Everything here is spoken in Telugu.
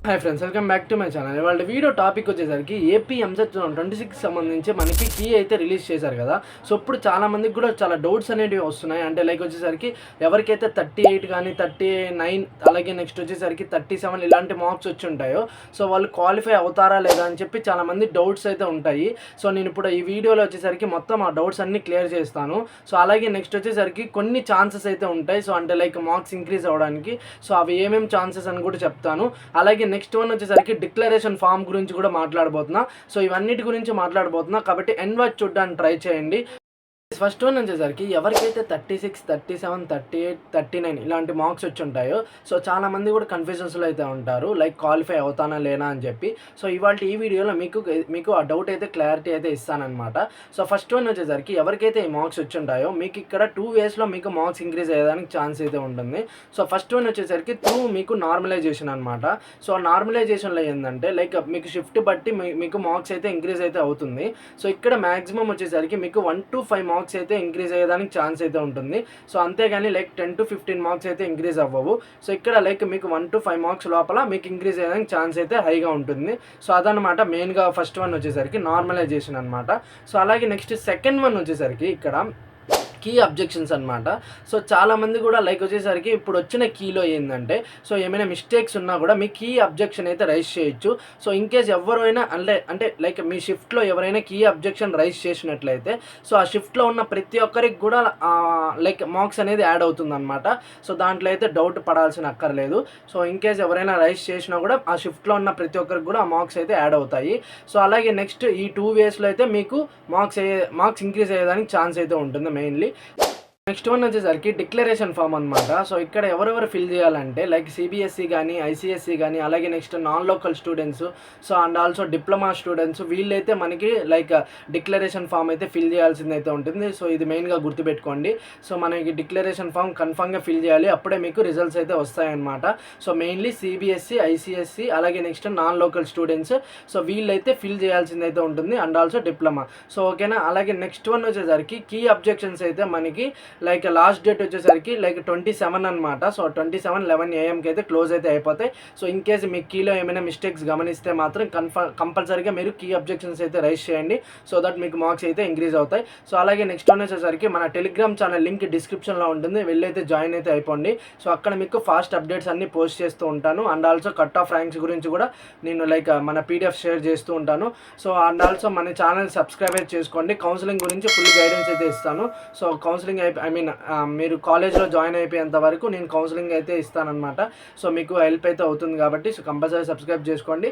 Hi friends, welcome back to my channel. వాళ్ళ వీడియో టాపిక్ వచ్చేసరికి ఏపీ ఎంసెట్ 26 సంబంధించి మనకి కీ అయితే రిలీజ్ చేశారు కదా. సో ఇప్పుడు చాలా మందికి కూడా చాలా డౌట్స్ అనేవి వస్తున్నాయి. అంటే లైక్ వచ్చేసరికి ఎవరికైతే 38 కానీ 39 అలాగే నెక్స్ట్ వచ్చేసరికి 37 ఇలాంటి మార్క్స్ వచ్చి ఉంటాయో సో వాళ్ళు క్వాలిఫై అవుతారా లేదా అని చెప్పి చాలా మంది డౌట్స్ అయితే ఉంటాయి. సో నేను ఇప్పుడు ఈ వీడియోలో వచ్చేసరికి మొత్తం ఆ డౌట్స్ అన్ని క్లియర్ చేస్తాను. సో అలాగే నెక్స్ట్ వచ్చేసరికి కొన్ని ఛాన్సెస్ అయితే ఉంటాయి. సో అంటే లైక్ మార్క్స్ ఇంక్రీజ్ అవ్వడానికి సో అవి ఏమేమి ఛాన్సెస్ అని కూడా చెప్తాను. అలాగే నెక్స్ట్ వన్ వచ్చేసరికి డిక్లరేషన్ ఫామ్ గురించి కూడా మాట్లాడబోతున్నా. సో ఇవన్నిటి గురించి మాట్లాడబోతున్నా కాబట్టి ఎండ్ వరకు చూడడానికి ట్రై చేయండి. ఫస్ట్ వన్ వచ్చేసరికి ఎవరికైతే 36, 37, 38, 39 ఇలాంటి మార్క్స్ వచ్చి ఉంటాయో సో చాలామంది కూడా కన్ఫ్యూజన్స్లో అయితే ఉంటారు, లైక్ క్వాలిఫై అవుతానా లేనా అని చెప్పి. సో ఇవాళ ఈ వీడియోలో మీకు ఆ డౌట్ అయితే క్లారిటీ అయితే ఇస్తానన్నమాట. సో ఫస్ట్ వన్ వచ్చేసరికి ఎవరికైతే ఈ మార్క్స్ వచ్చి ఉంటాయో మీకు ఇక్కడ 2 వేస్లో మీకు మార్క్స్ ఇంక్రీజ్ అయ్యేదానికి ఛాన్స్ అయితే ఉంటుంది. సో ఫస్ట్ వన్ వచ్చేసరికి త్రూ మీకు నార్మలైజేషన్ అనమాట. సో నార్మలైజేషన్లో ఏంటంటే లైక్ మీకు షిఫ్ట్ బట్టి మీకు మార్క్స్ అయితే ఇంక్రీజ్ అయితే అవుతుంది. సో ఇక్కడ మ్యాక్సిమం వచ్చేసరికి మీకు 1 to 5 మార్క్స్ అయితే ఇంక్రీజ్ అయ్యేదానికి ఛాన్స్ అయితే ఉంటుంది. సో అంతేగాని లైక్ 10 to 15 మార్క్స్ అయితే ఇంక్రీజ్ అవ్వవు. సో ఇక్కడ లైక్ మీకు 1 to 5 మార్క్స్ లోపల మీకు ఇంక్రీజ్ అయ్యేదానికి ఛాన్స్ అయితే హైగా ఉంటుంది. సో అదనమాట మెయిన్గా ఫస్ట్ వన్ వచ్చేసరికి నార్మలైజేషన్ అనమాట. సో అలాగే నెక్స్ట్ సెకండ్ వన్ వచ్చేసరికి ఇక్కడ కీ అబ్జెక్షన్స్ అనమాట. సో చాలామంది కూడా లైక్ వచ్చేసరికి ఇప్పుడు వచ్చిన కీలో ఏంటంటే సో ఏమైనా మిస్టేక్స్ ఉన్నా కూడా మీ కీ అబ్జెక్షన్ అయితే రైజ్ చేయొచ్చు. సో ఇన్ కేస్ ఎవరైనా అంటే లైక్ మీ షిఫ్ట్లో ఎవరైనా కీ అబ్జెక్షన్ రైజ్ చేసినట్లయితే సో ఆ షిఫ్ట్లో ఉన్న ప్రతి ఒక్కరికి కూడా లైక్ మార్క్స్ అనేది యాడ్ అవుతుంది అనమాట. సో దాంట్లో అయితే డౌట్ పడాల్సిన అక్కర్లేదు. సో ఇన్ కేస్ ఎవరైనా రైజ్ చేసినా కూడా ఆ షిఫ్ట్లో ఉన్న ప్రతి ఒక్కరికి కూడా ఆ మార్క్స్ అయితే యాడ్ అవుతాయి. సో అలాగే నెక్స్ట్ ఈ 2 వేస్లో అయితే మీకు మార్క్స్ ఇంక్రీజ్ అయ్యేదానికి ఛాన్స్ అయితే ఉంటుంది మెయిన్లీ. నెక్స్ట్ వన్ వచ్చేసరికి డిక్లరేషన్ ఫామ్ అనమాట. సో ఇక్కడ ఎవరెవరు ఫిల్ చేయాలంటే లైక్ సిబిఎస్ఈ కానీ ఐసిఎస్ఈ కానీ అలాగే next non local students so and also diploma students వీళ్ళైతే మనకి లైక్ డిక్లరేషన్ ఫామ్ అయితే ఫిల్ చేయాల్సింది అయితే ఉంటుంది. సో ఇది మెయిన్గా గుర్తుపెట్టుకోండి. సో మనకి డిక్లరేషన్ ఫామ్ కన్ఫామ్గా ఫిల్ చేయాలి, అప్పుడే మీకు రిజల్ట్స్ అయితే వస్తాయన్నమాట. సో మెయిన్లీ సిబిఎస్ఈ ఐసిఎస్ఈ అలాగే next non local students so వీళ్ళైతే ఫిల్ చేయాల్సింది అయితే ఉంటుంది అండ్ ఆల్సో డిప్లొమా. సో ఓకేనా. అలాగే నెక్స్ట్ వన్ వచ్చేసరికి కీ అబ్జెక్షన్స్ అయితే మనకి లైక్ లాస్ట్ డేట్ వచ్చేసరికి లైక్ 27 అనమాట. సో 27/11 AM అయితే క్లోజ్ అయితే అయిపోతాయి. సో ఇన్ కేసు మీ కీలో ఏమైనా మిస్టేక్స్ గమనిస్తే మాత్రం కంపల్సరీగా మీరు కీ అబ్జెక్షన్స్ అయితే రైజ్ చేయండి. సో దట్ మీకు మార్క్స్ అయితే ఇంక్రీజ్ అవుతాయి. సో అలాగే నెక్స్ట్ వన్ వచ్చేసరికి మన టెలిగ్రామ్ ఛానల్ లింక్ డిస్క్రిప్షన్లో ఉంటుంది, వెళ్ళైతే జాయిన్ అయితే అయిపోండి. సో అక్కడ మీకు ఫాస్ట్ అప్డేట్స్ అన్ని పోస్ట్ చేస్తూ ఉంటాను and also cut off ranks గురించి కూడా నేను లైక్ మన PDF షేర్ చేస్తూ ఉంటాను. సో అండ్ ఆల్సో మన ఛానల్ సబ్స్క్రైబ్ చేసుకోండి. కౌన్సిలింగ్ గురించి ఫుల్ గైడెన్స్ అయితే ఇస్తాను. సో కౌన్సిలింగ్ మీరు కాలేజ్లో జాయిన్ అయిపోయేంత వరకు నేను కౌన్సిలింగ్ అయితే ఇస్తానన్నమాట. సో మీకు హెల్ప్ అయితే అవుతుంది కాబట్టి సో కంపల్సరీ సబ్స్క్రైబ్ చేసుకోండి.